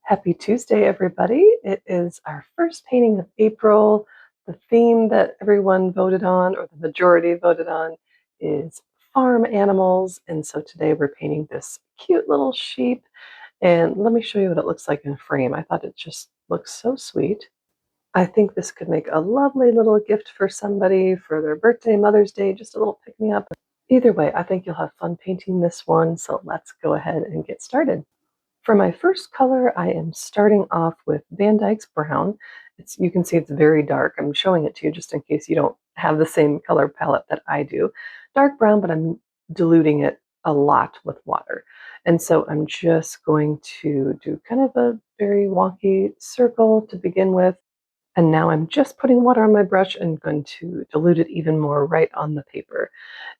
Happy Tuesday, everybody. It is our first painting of April. The theme that everyone voted on, or the majority voted on, is farm animals. And so today we're painting this cute little sheep. And let me show you what it looks like in a frame. I thought it just looks so sweet. I think this could make a lovely little gift for somebody for their birthday, Mother's Day, just a little pick-me-up. Either way, I think you'll have fun painting this one. So let's go ahead and get started. For my first color, I am starting off with Van Dyke's Brown. You can see it's very dark. I'm showing it to you just in case you don't have the same color palette that I do. Dark brown, but I'm diluting it a lot with water. And so I'm just going to do kind of a very wonky circle to begin with. And now I'm just putting water on my brush and going to dilute it even more right on the paper.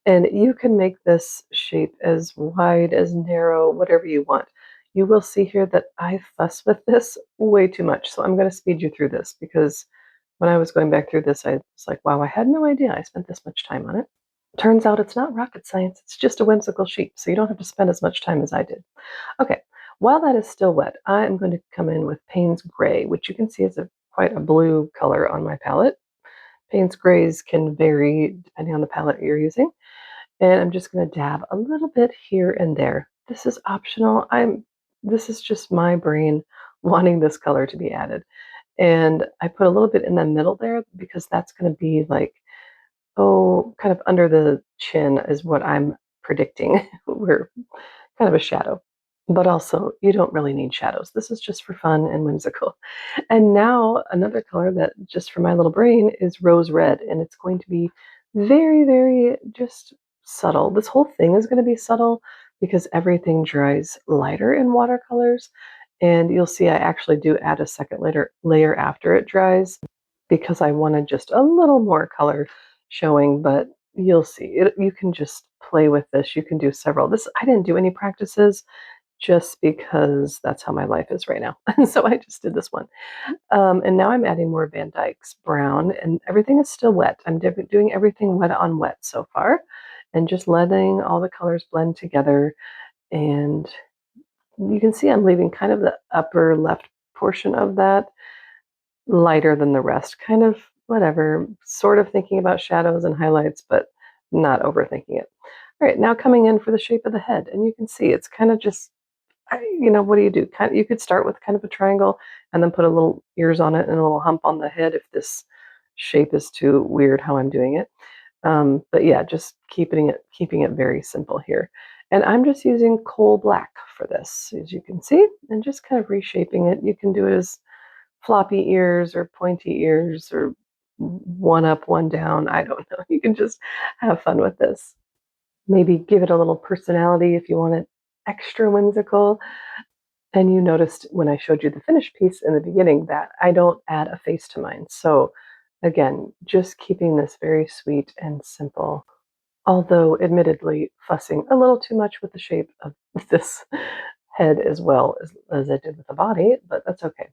And you can make this shape as wide, as narrow, whatever you want. You will see here that I fuss with this way too much. So I'm going to speed you through this because when I was going back through this, I was like, wow, I had no idea I spent this much time on it. Turns out it's not rocket science. It's just a whimsical sheep. So you don't have to spend as much time as I did. Okay, while that is still wet, I'm going to come in with Payne's Gray, which you can see is quite a blue color on my palette. Payne's Grays can vary depending on the palette you're using. And I'm just going to dab a little bit here and there. This is optional. This is just my brain wanting this color to be added. And I put a little bit in the middle there because that's going to be like, kind of under the chin is what I'm predicting. We're kind of a shadow. But also, you don't really need shadows. This is just for fun and whimsical. And now another color that just for my little brain is rose red. And it's going to be very, very just subtle. This whole thing is going to be subtle because everything dries lighter in watercolors. And you'll see I actually do add a second layer after it dries because I wanted just a little more color showing, but you'll see. You can just play with this. You can do several. I didn't do any practices just because that's how my life is right now. And so I just did this one. And now I'm adding more Van Dyke's Brown, and everything is still wet. I'm doing everything wet on wet so far, and just letting all the colors blend together. And you can see I'm leaving kind of the upper left portion of that lighter than the rest, kind of whatever, sort of thinking about shadows and highlights, but not overthinking it. All right, now coming in for the shape of the head, and you can see it's kind of just what do you do? You could start with kind of a triangle and then put a little ears on it and a little hump on the head if this shape is too weird how I'm doing it. But yeah, just keeping it very simple here. And I'm just using coal black for this, as you can see, and just kind of reshaping it. You can do it as floppy ears or pointy ears or one up, one down. I don't know. You can just have fun with this. Maybe give it a little personality if you want it extra whimsical. And you noticed when I showed you the finished piece in the beginning that I don't add a face to mine. So again, just keeping this very sweet and simple, although admittedly fussing a little too much with the shape of this head as well as I did with the body, but that's okay.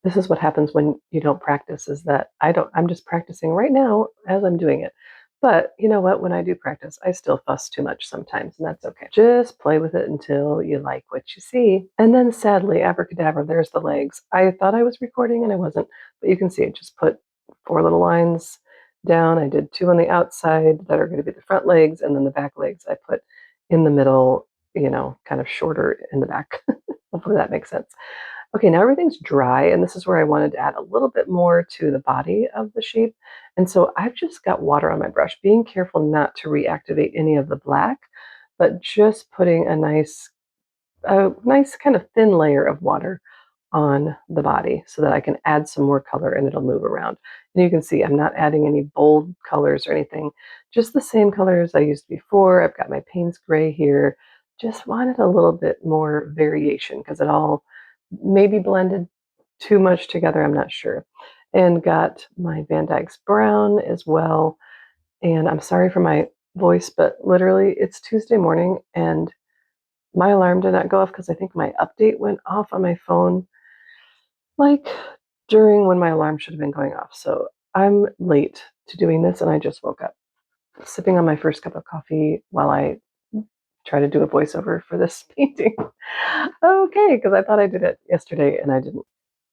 This is what happens when you don't practice, is that I'm just practicing right now as I'm doing it. But you know what? When I do practice, I still fuss too much sometimes, and that's okay. Just play with it until you like what you see. And then sadly, abracadabra, there's the legs. I thought I was recording and I wasn't, but you can see it just put 4 little lines down. I did 2 on the outside that are going to be the front legs, and then the back legs I put in the middle, kind of shorter in the back. Hopefully that makes sense. Okay, now everything's dry, and this is where I wanted to add a little bit more to the body of the sheep. And so I've just got water on my brush, being careful not to reactivate any of the black, but just putting a nice kind of thin layer of water on the body so that I can add some more color and it'll move around. And you can see I'm not adding any bold colors or anything, just the same colors I used before. I've got my Payne's Gray here. Just wanted a little bit more variation because it all maybe blended too much together, I'm not sure. And got my Van Dyke's Brown as well. And I'm sorry for my voice, but literally it's Tuesday morning and my alarm did not go off because I think my update went off on my phone like during when my alarm should have been going off. So I'm late to doing this and I just woke up, sipping on my first cup of coffee while I try to do a voiceover for this painting. Okay, because I thought I did it yesterday and I didn't.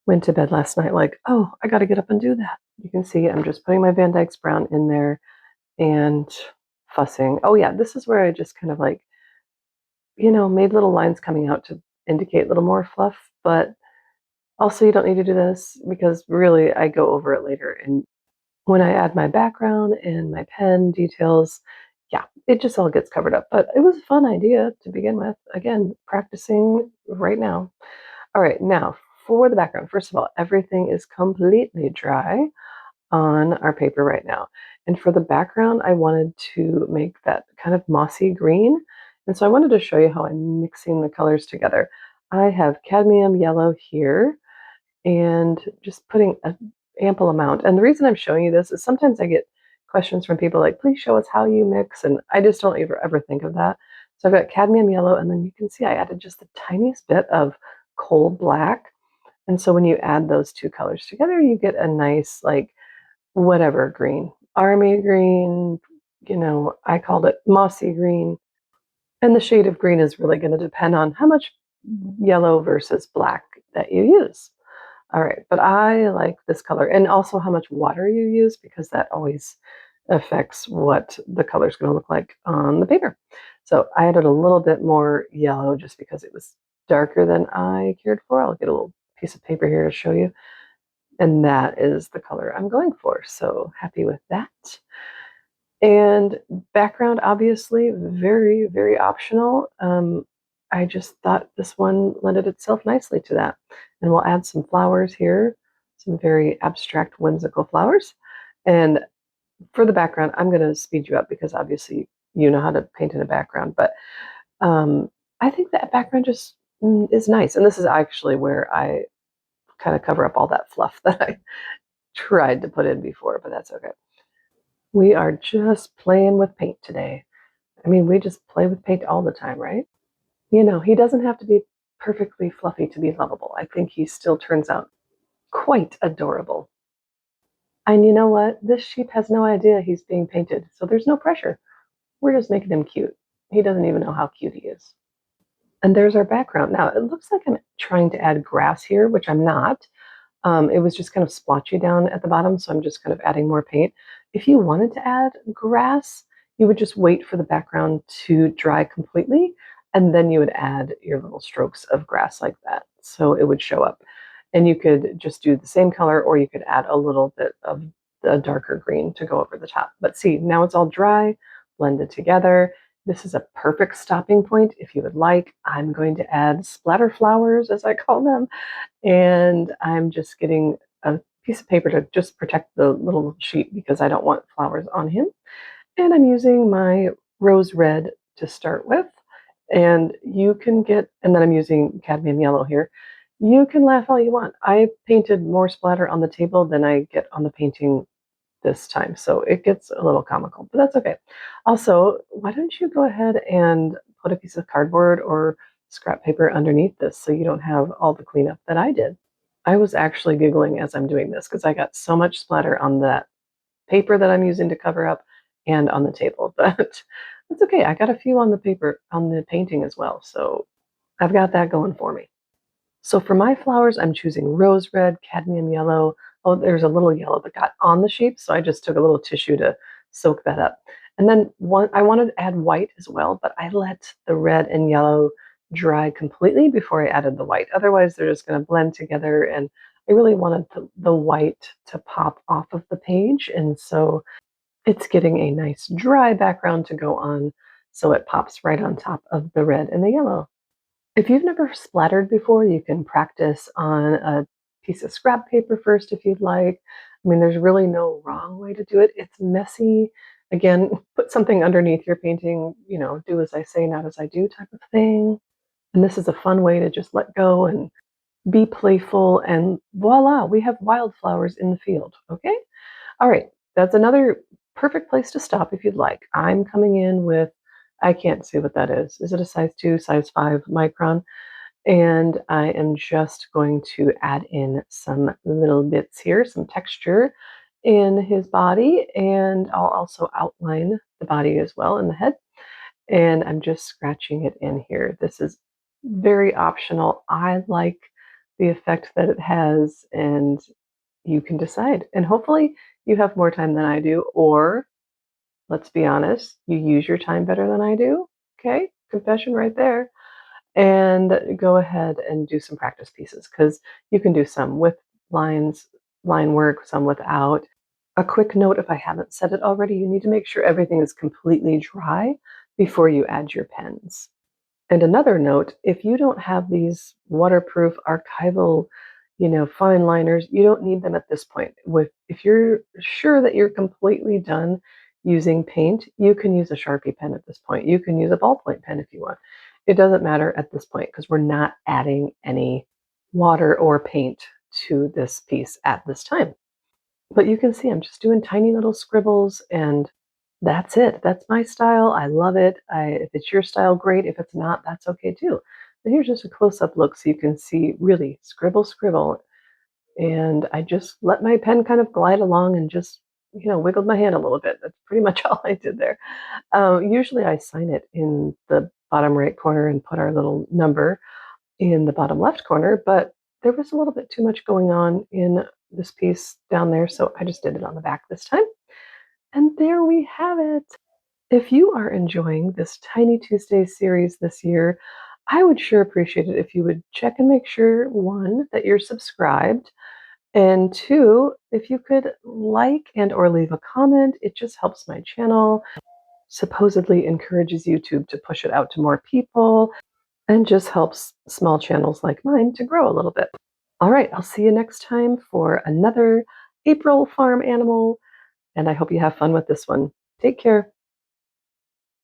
Went to bed last night like, oh, I got to get up and do that. You can see I'm just putting my Van Dyke's brown in there and fussing. Oh yeah, this is where I just kind of like, made little lines coming out to indicate a little more fluff, but also you don't need to do this because really I go over it later. And when I add my background and my pen details, yeah, it just all gets covered up. But it was a fun idea to begin with. Again, practicing right now. All right, now for the background. First of all, everything is completely dry on our paper right now. And for the background, I wanted to make that kind of mossy green. And so I wanted to show you how I'm mixing the colors together. I have cadmium yellow here and just putting an ample amount. And the reason I'm showing you this is sometimes I get questions from people like, please show us how you mix. And I just don't ever think of that. So I've got cadmium yellow, and then you can see I added just the tiniest bit of coal black. And so when you add those two colors together, you get a nice, like, whatever green. Army green, I called it mossy green. And the shade of green is really going to depend on how much yellow versus black that you use. All right, but I like this color, and also how much water you use, because that always affects what the color is going to look like on the paper. So I added a little bit more yellow just because it was darker than I cared for. I'll get a little piece of paper here to show you. And that is the color I'm going for. So happy with that. And background, obviously, very optional. I just thought this one lended itself nicely to that. And we'll add some flowers here, some very abstract, whimsical flowers. And for the background, I'm going to speed you up because obviously you know how to paint in a background. But I think that background just is nice. And this is actually where I kind of cover up all that fluff that I tried to put in before, but that's okay. We are just playing with paint today. I mean, we just play with paint all the time, right? He doesn't have to be perfectly fluffy to be lovable. I think he still turns out quite adorable. And you know what? This sheep has no idea he's being painted, so there's no pressure. We're just making him cute. He doesn't even know how cute he is. And there's our background. Now, it looks like I'm trying to add grass here, which I'm not. It was just kind of splotchy down at the bottom, so I'm just kind of adding more paint. If you wanted to add grass, you would just wait for the background to dry completely, and then you would add your little strokes of grass like that, so it would show up. And you could just do the same color, or you could add a little bit of the darker green to go over the top. But see, now it's all dry, blended together. This is a perfect stopping point if you would like. I'm going to add splatter flowers, as I call them, and I'm just getting a piece of paper to just protect the little sheep because I don't want flowers on him. And I'm using my rose red to start with. And you can get, and then I'm using cadmium yellow here. You can laugh all you want. I painted more splatter on the table than I get on the painting this time. So it gets a little comical, but that's okay. Also, why don't you go ahead and put a piece of cardboard or scrap paper underneath this so you don't have all the cleanup that I did. I was actually giggling as I'm doing this because I got so much splatter on that paper that I'm using to cover up and on the table, but that's okay. I got a few on the paper, on the painting as well. So I've got that going for me. So for my flowers, I'm choosing rose red, cadmium yellow. Oh, there's a little yellow that got on the sheep, so I just took a little tissue to soak that up. And then I wanted to add white as well, but I let the red and yellow dry completely before I added the white. Otherwise, they're just going to blend together, and I really wanted the white to pop off of the page, and so it's getting a nice dry background to go on, so it pops right on top of the red and the yellow. If you've never splattered before, you can practice on a piece of scrap paper first if you'd like. I mean, there's really no wrong way to do it. It's messy. Again, put something underneath your painting, do as I say, not as I do type of thing. And this is a fun way to just let go and be playful, and voila, we have wildflowers in the field, okay? All right, that's another perfect place to stop if you'd like. I'm coming in with, I can't see what that is. Is it a size 2, size 5 micron? And I am just going to add in some little bits here, some texture in his body, and I'll also outline the body as well in the head. and I'm just scratching it in here. This is very optional. I like the effect that it has, and you can decide. And hopefully you have more time than I do, or let's be honest, you use your time better than I do. Okay, confession right there. And go ahead and do some practice pieces because you can do some with lines, line work, some without. A quick note, if I haven't said it already, you need to make sure everything is completely dry before you add your pens. And another note, if you don't have these waterproof archival, fine liners, you don't need them at this point. If you're sure that you're completely done using paint, you can use a Sharpie pen at this point. You can use a ballpoint pen if you want. It doesn't matter at this point because we're not adding any water or paint to this piece at this time. But you can see I'm just doing tiny little scribbles and that's it. That's my style. I love it. If it's your style, great. If it's not, that's okay too. But here's just a close-up look so you can see really scribble, scribble. And I just let my pen kind of glide along and just, wiggled my hand a little bit. That's pretty much all I did there. Usually I sign it in the bottom right corner and put our little number in the bottom left corner, but there was a little bit too much going on in this piece down there, so I just did it on the back this time. And there we have it. If you are enjoying this Tiny Tuesday series this year, I would sure appreciate it if you would check and make sure, one, that you're subscribed, and two, if you could like and or leave a comment. It just helps my channel, supposedly encourages YouTube to push it out to more people, and just helps small channels like mine to grow a little bit. All right, I'll see you next time for another April farm animal, and I hope you have fun with this one. Take care.